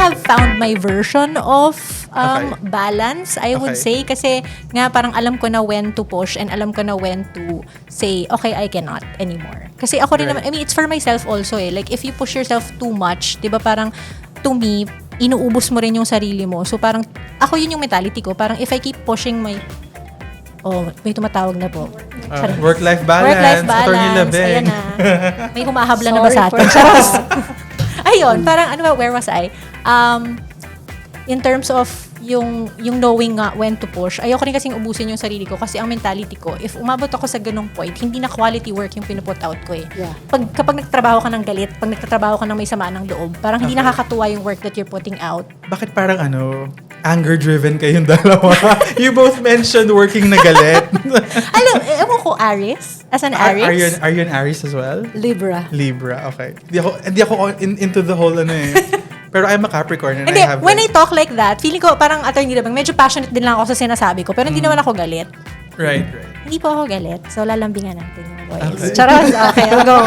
have found my version of Okay. balance, I would say. Kasi nga parang alam ko na when to push and alam ko na when to say, okay, I cannot anymore. Kasi ako rin naman, I mean, it's for myself also eh. Like, if you push yourself too much, di ba parang, to me, inuubos mo rin yung sarili mo. So parang, ako yun yung mentality ko. Parang if I keep pushing my, may tumatawag na po. Work-life balance. Work-life Attorney balance. Labeng. Ayan na. May humahabla na ba Sorry sa atin? Charot. Ayun, parang ano ba, where was I? In terms of yung knowing nga when to push, ayoko rin kasing ubusin yung sarili ko kasi ang mentality ko, if umabot ako sa ganung point, hindi na quality work yung pinuput out ko eh. Yeah. Kapag nagtrabaho ka ng galit, pag nagtatrabaho ka ng may samaan ng loob, parang hindi nakakatuwa yung work that you're putting out. Bakit parang anger-driven kayong dalawa? You both mentioned working na galit. Alam, ewan ko, Aries? As an Aries? Are you an Aries as well? Libra. Libra, okay. Hindi ako into the whole Pero I'm a Capricorn and Hindi, I have when I talk like that, feeling ko parang attorney labang, medyo passionate din lang ako sa sinasabi ko, pero hindi naman ako galit. Right. Hindi po ako galit. So, lalambingan natin yung boys. Okay. Charot. Okay, I'll go.